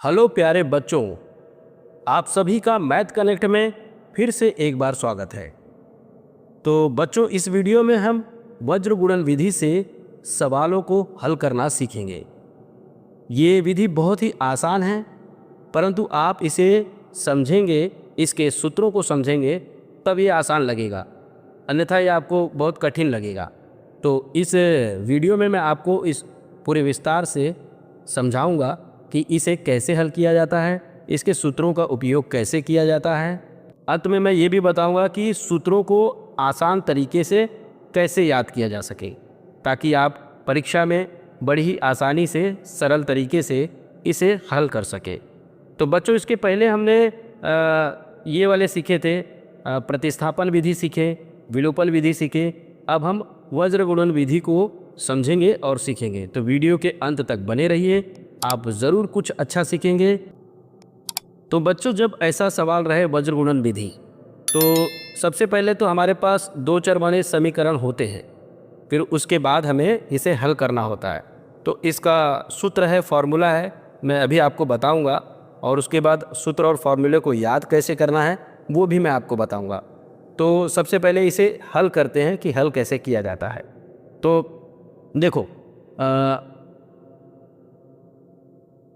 Hello प्यारे बच्चों, आप सभी का मैथ कनेक्ट में फिर से एक बार स्वागत है। तो बच्चों, इस वीडियो में हम वज्र गुणन विधि से सवालों को हल करना सीखेंगे। ये विधि बहुत ही आसान है, परंतु आप इसे समझेंगे, इसके सूत्रों को समझेंगे तब ये आसान लगेगा, अन्यथा ये आपको बहुत कठिन लगेगा। तो इस वीडियो में मैं आपको इस पूरे विस्तार से समझाऊंगा कि इसे कैसे हल किया जाता है, इसके सूत्रों का उपयोग कैसे किया जाता है। अंत में मैं ये भी बताऊंगा कि सूत्रों को आसान तरीके से कैसे याद किया जा सके, ताकि आप परीक्षा में बड़ी ही आसानी से सरल तरीके से इसे हल कर सके। तो बच्चों, इसके पहले हमने ये वाले सीखे थे, प्रतिस्थापन विधि सीखे, विलोपन विधि सीखे। अब हम वज्र गुणन विधि को समझेंगे और सीखेंगे। तो वीडियो के अंत तक बने रहिए, आप ज़रूर कुछ अच्छा सीखेंगे। तो बच्चों, जब ऐसा सवाल रहे वज्र गुणन विधि, तो सबसे पहले तो हमारे पास दो चर वाले समीकरण होते हैं, फिर उसके बाद हमें इसे हल करना होता है। तो इसका सूत्र है, फॉर्मूला है, मैं अभी आपको बताऊंगा, और उसके बाद सूत्र और फॉर्मूले को याद कैसे करना है वो भी मैं आपको बताऊंगा। तो सबसे पहले इसे हल करते हैं कि हल कैसे किया जाता है। तो देखो,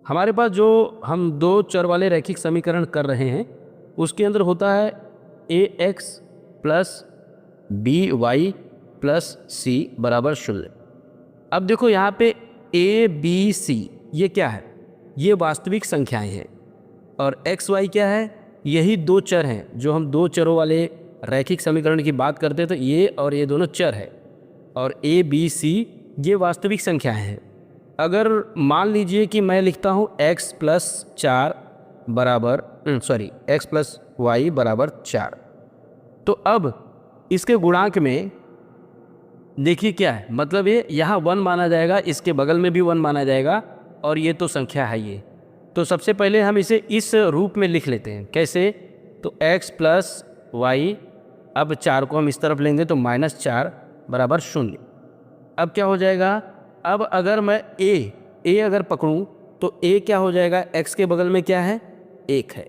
हमारे पास जो हम दो चर वाले रैखिक समीकरण कर रहे हैं, उसके अंदर होता है ax प्लस by प्लस सी बराबर 0। अब देखो यहाँ पे a b c ये क्या है? ये वास्तविक संख्याएं हैं, और x y क्या है? यही दो चर हैं। जो हम दो चरों वाले रैखिक समीकरण की बात करते हैं, तो ये और ये दोनों चर है, और a b c ये वास्तविक संख्याएं हैं। अगर मान लीजिए कि मैं लिखता हूँ x प्लस 4 बराबर x प्लस वाई बराबर 4, तो अब इसके गुणांक में देखिए क्या है, मतलब ये यहाँ 1 माना जाएगा, इसके बगल में भी 1 माना जाएगा, और ये तो संख्या है ये। तो सबसे पहले हम इसे इस रूप में लिख लेते हैं। कैसे? तो x प्लस वाई, अब 4 को हम इस तरफ लेंगे तो -4 बराबर 0। अब क्या हो जाएगा? अब अगर मैं a अगर पकड़ूं तो a क्या हो जाएगा? x के बगल में क्या है? 1 है।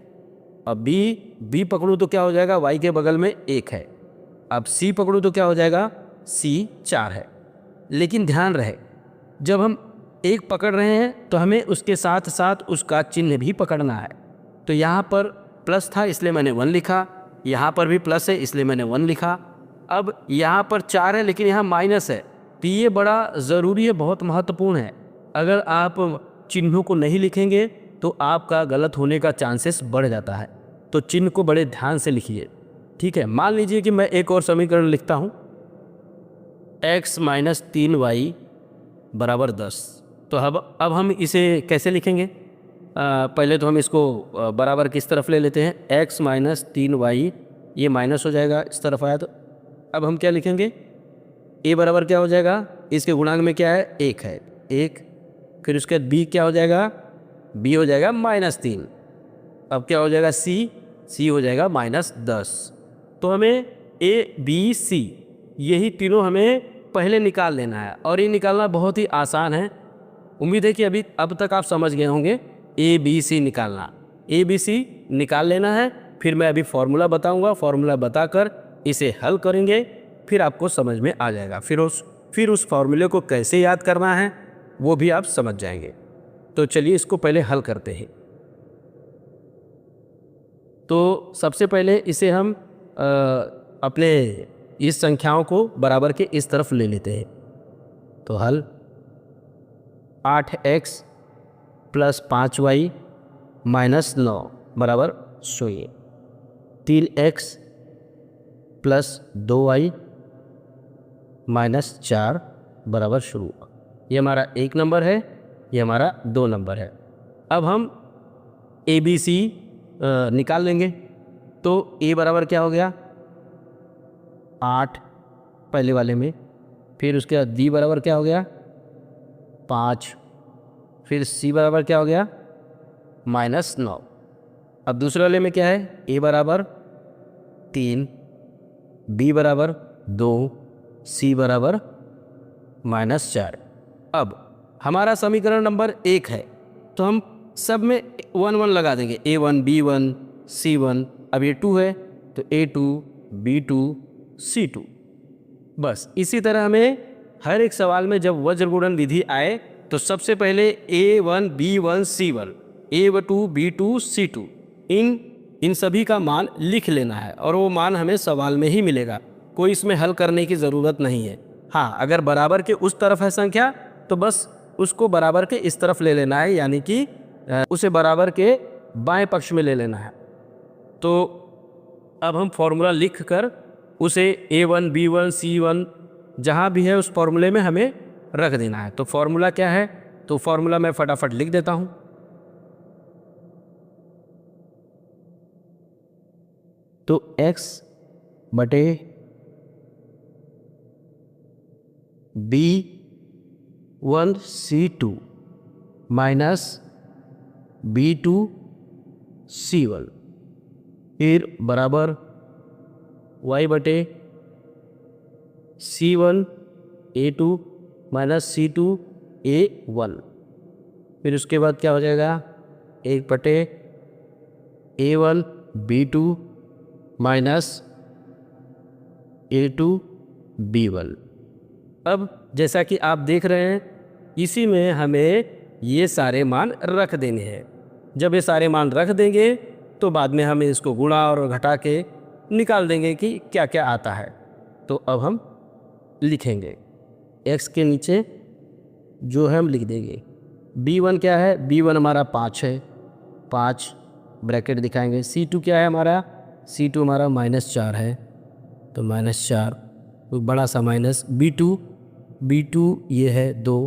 अब b पकड़ूं तो क्या हो जाएगा? y के बगल में 1 है। अब c पकड़ूं तो क्या हो जाएगा? c 4 है। लेकिन ध्यान रहे, जब हम 1 पकड़ रहे हैं तो हमें उसके साथ साथ उसका चिन्ह भी पकड़ना है। तो यहाँ पर प्लस था इसलिए मैंने 1 लिखा, यहाँ पर भी प्लस है इसलिए मैंने 1 लिखा। अब यहाँ पर 4 है लेकिन यहाँ माइनस है, तो ये बड़ा ज़रूरी है, बहुत महत्वपूर्ण है। अगर आप चिन्हों को नहीं लिखेंगे तो आपका गलत होने का चांसेस बढ़ जाता है। तो चिन्ह को बड़े ध्यान से लिखिए, ठीक है। मान लीजिए कि मैं एक और समीकरण लिखता हूँ, x माइनस 3y बराबर 10। तो अब हम इसे कैसे लिखेंगे? पहले तो हम इसको बराबर किस तरफ ले लेते हैं, x माइनस 3y, ये माइनस हो जाएगा, इस तरफ आया। तो अब हम क्या लिखेंगे? a बराबर क्या हो जाएगा? इसके गुणांक में क्या है? 1 है, 1। फिर उसके बाद b क्या हो जाएगा? b हो जाएगा -3। अब क्या हो जाएगा? c हो जाएगा -10। तो हमें a b c यही तीनों हमें पहले निकाल लेना है, और ये निकालना बहुत ही आसान है। उम्मीद है कि अब तक आप समझ गए होंगे a b c निकालना। a b c निकाल लेना है, फिर मैं अभी फॉर्मूला बताऊंगा, फॉर्मूला बताकर इसे हल करेंगे, फिर आपको समझ में आ जाएगा। फिर उस फॉर्मूले को कैसे याद करना है वो भी आप समझ जाएंगे। तो चलिए इसको पहले हल करते हैं। तो सबसे पहले इसे हम अपने इस संख्याओं को बराबर के इस तरफ ले लेते हैं। तो हल 8x प्लस 5y माइनस 9 बराबर 0, 3x प्लस 2y माइनस 4 बराबर 0। ये हमारा 1 नंबर है, ये हमारा 2 नंबर है। अब हम a b c निकाल लेंगे। तो a बराबर क्या हो गया? 8 पहले वाले में, फिर उसके बाद b बराबर क्या हो गया? 5, फिर c बराबर क्या हो गया? -9। अब दूसरे वाले में क्या है? a बराबर 3, b बराबर 2, c बराबर -4। अब हमारा समीकरण नंबर 1 है, तो हम सब में 1 1 लगा देंगे, A1 B1 C1। अब ये 2 है तो A2 B2 C2। बस इसी तरह हमें हर एक सवाल में जब वज्र गुणन विधि आए तो सबसे पहले A1 B1 C1 A2 B2 C2 इन सभी का मान लिख लेना है और वो मान हमें सवाल में ही मिलेगा, कोई इसमें हल करने की ज़रूरत नहीं है। हाँ, अगर बराबर के उस तरफ है संख्या तो बस उसको बराबर के इस तरफ ले लेना है, यानी कि उसे बराबर के बाएं पक्ष में ले लेना है। तो अब हम फॉर्मूला लिख कर उसे A1 B1 C1 जहाँ भी है उस फॉर्मूले में हमें रख देना है। तो फॉर्मूला क्या है, तो फॉर्मूला मैं फटाफट लिख देता हूँ। तो x बटे B1 C2 minus B2 C1 फिर बराबर y बटे C1 A2 minus C2 A1। फिर उसके बाद क्या हो जाएगा, 1 बटे A1 B2 minus A2 B1। अब जैसा कि आप देख रहे हैं इसी में हमें ये सारे मान रख देने हैं। जब ये सारे मान रख देंगे तो बाद में हम इसको गुणा और घटा के निकाल देंगे कि क्या क्या आता है। तो अब हम लिखेंगे x के नीचे जो है हम लिख देंगे B1 क्या है, B1 हमारा 5 है, 5 ब्रैकेट दिखाएंगे। C2 क्या है हमारा, C2 हमारा -4 है तो -4 तो बड़ा सा माइनस। B2 ये है 2।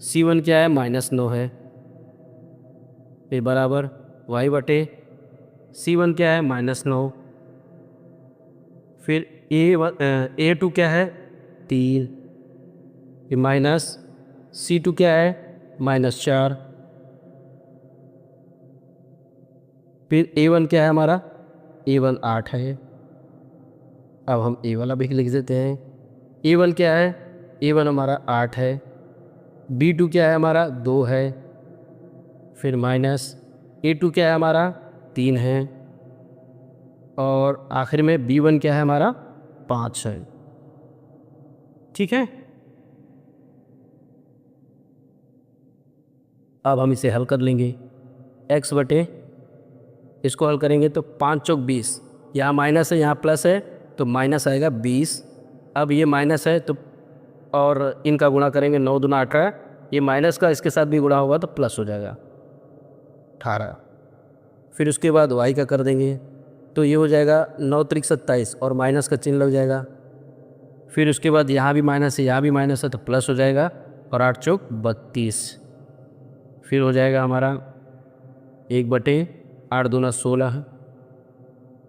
C1 क्या है -9 है, फिर बराबर y बटे C1 क्या है -9। फिर A2 क्या है 3, फिर माइनस C2 क्या है -4। फिर A1 क्या है हमारा, A1 8 है। अब हम A वाला भी लिख देते हैं। A1 क्या है, A1 हमारा 8 है। B2 क्या है हमारा 2 है, फिर माइनस A2 क्या है हमारा 3 है और आखिर में B1 क्या है हमारा 5 है। ठीक है, अब हम इसे हल कर लेंगे। x बटे इसको हल करेंगे तो 5 चौक 20, यहाँ माइनस है यहाँ प्लस है तो माइनस आएगा 20। अब ये माइनस है तो और इनका गुणा करेंगे 9 दूना 18, ये माइनस का इसके साथ भी गुणा होगा तो प्लस हो जाएगा 18। फिर उसके बाद y का कर देंगे तो ये हो जाएगा 9 त्रिक 27 और माइनस का चिन्ह लग जाएगा। फिर उसके बाद यहाँ भी माइनस है यहाँ भी माइनस है तो प्लस हो जाएगा और 8 चौक 32। फिर हो जाएगा हमारा 1 बटे 8 दूना 16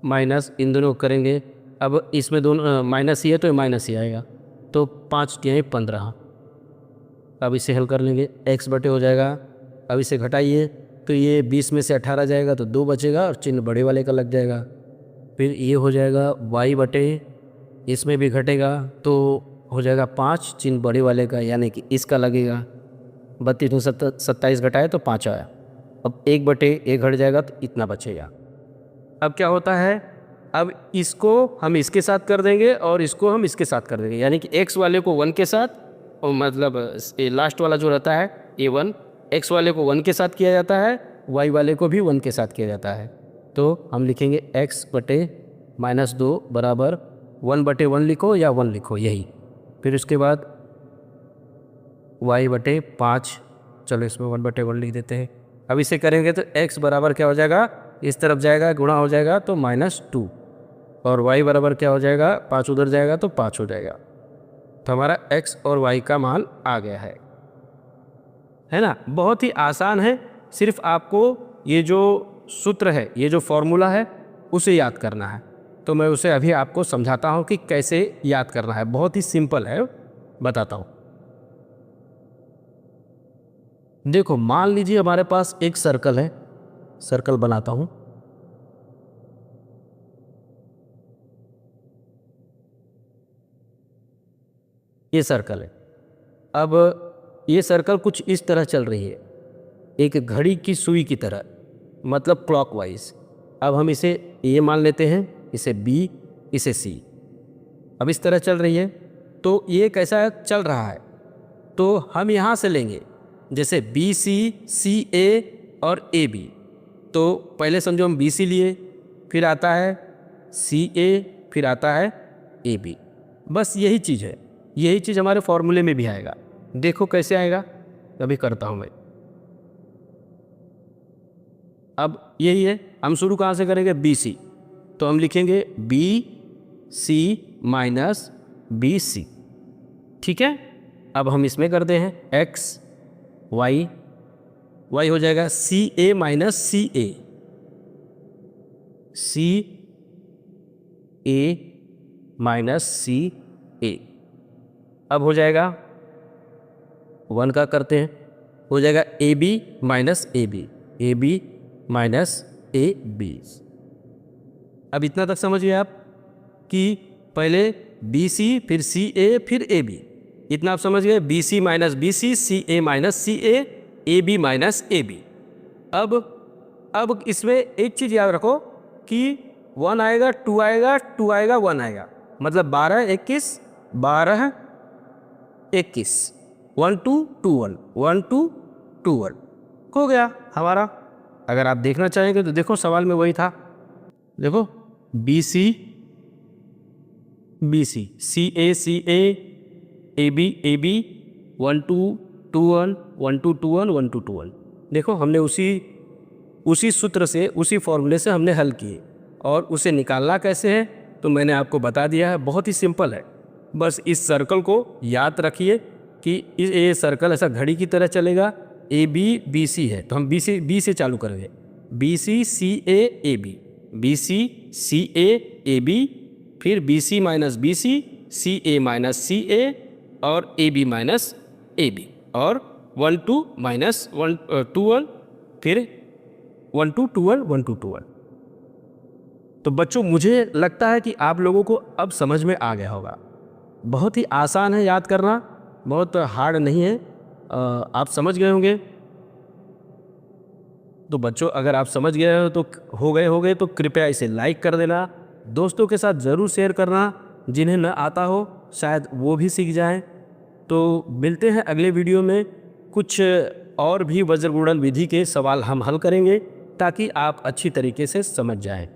माइनस इन दोनों को करेंगे। अब इसमें दोनों माइनस ही है तो ये माइनस ही आएगा तो 5 × 15। अब इसे हल कर लेंगे, x बटे हो जाएगा। अब इसे घटाइए तो ये 20 में से 18 जाएगा तो 2 बचेगा और चिन्ह बड़े वाले का लग जाएगा। फिर ये हो जाएगा y बटे, इसमें भी घटेगा तो हो जाएगा 5, चिन्ह बड़े वाले का यानी कि इसका लगेगा। 32 में 27 घटाए तो 5 आया। अब 1 बटे 1 घट जाएगा तो इतना बचेगा। अब क्या होता है, अब इसको हम इसके साथ कर देंगे और इसको हम इसके साथ कर देंगे, यानी कि x वाले को 1 के साथ और मतलब लास्ट वाला जो रहता है A1 x वाले को 1 के साथ किया जाता है, y वाले को भी 1 के साथ किया जाता है। तो हम लिखेंगे x बटे -2 बराबर 1 बटे 1 लिखो या 1 लिखो यही। फिर उसके बाद y बटे 5, चलो इसमें 1 बटे 1 लिख देते हैं। अब इसे करेंगे तो x बराबर क्या हो जाएगा, इस तरफ जाएगा गुणा हो जाएगा तो -2 और y बराबर क्या हो जाएगा, 5 उधर जाएगा तो 5 हो जाएगा। तो हमारा x और y का मान आ गया है ना। बहुत ही आसान है, सिर्फ आपको ये जो सूत्र है, ये जो फॉर्मूला है उसे याद करना है। तो मैं उसे अभी आपको समझाता हूँ कि कैसे याद करना है। बहुत ही सिंपल है, बताता हूँ। देखो मान लीजिए हमारे पास एक सर्कल है, सर्कल बनाता हूँ। ये सर्कल है। अब ये सर्कल कुछ इस तरह चल रही है। एक घड़ी की सुई की तरह, मतलब क्लॉकवाइज। अब हम इसे ए मान लेते हैं, इसे बी, इसे सी। अब इस तरह चल रही है, तो ये कैसा चल रहा है, तो हम यहाँ से लेंगे जैसे बी सी, सी ए और ए बी। तो पहले समझो हम बी सी लिए, फिर आता है सी ए, फिर आता है ए बी। बस यही चीज़ है, यही चीज़ हमारे फॉर्मूले में भी आएगा। देखो कैसे आएगा, अभी करता हूँ मैं। अब यही है, हम शुरू कहाँ से करेंगे, बी सी। तो हम लिखेंगे B C minus B C, ठीक है। अब हम इसमें करते हैं एक्स वाई, वाई हो जाएगा सी A minus C A, C A minus C ए। अब हो जाएगा 1 का करते हैं, हो जाएगा A B minus A B, A B minus A B. अब इतना तक समझिए आप कि पहले बी सी, फिर सी ए, फिर ए बी, इतना आप समझ गए। B C minus B C A minus C A B minus A B. अब इसमें एक चीज़ याद रखो कि 1 आएगा, 2 आएगा, 2 आएगा, 1 आएगा, मतलब 12 21, 12 21, 1 2 2 1, 1 2 2 1 हो गया हमारा। अगर आप देखना चाहेंगे तो देखो सवाल में वही था, देखो B C C A B 1 2 2 1 1 2 2 1 1 2 2 1। देखो हमने उसी सूत्र से, उसी फॉर्मूले से हमने हल किए, और उसे निकालना कैसे है तो मैंने आपको बता दिया है, बहुत ही सिंपल है। बस इस सर्कल को याद रखिए कि ये सर्कल ऐसा घड़ी की तरह चलेगा। ए बी सी है तो हम बी से चालू करेंगे, B C A B, B C A B, फिर B C minus B C A minus C A और A B minus A B, और 1 2 माइनस 1 2 1, फिर 1 2 2 1 1 2 2 1। तो बच्चों मुझे लगता है कि आप लोगों को अब समझ में आ गया होगा। बहुत ही आसान है याद करना, बहुत हार्ड नहीं है, आप समझ गए होंगे। तो बच्चों अगर आप समझ गए हो गए तो कृपया इसे लाइक कर देना, दोस्तों के साथ ज़रूर शेयर करना, जिन्हें न आता हो शायद वो भी सीख जाएं। तो मिलते हैं अगले वीडियो में, कुछ और भी वज्र गुणन विधि के सवाल हम हल करेंगे ताकि आप अच्छी तरीके से समझ जाएं।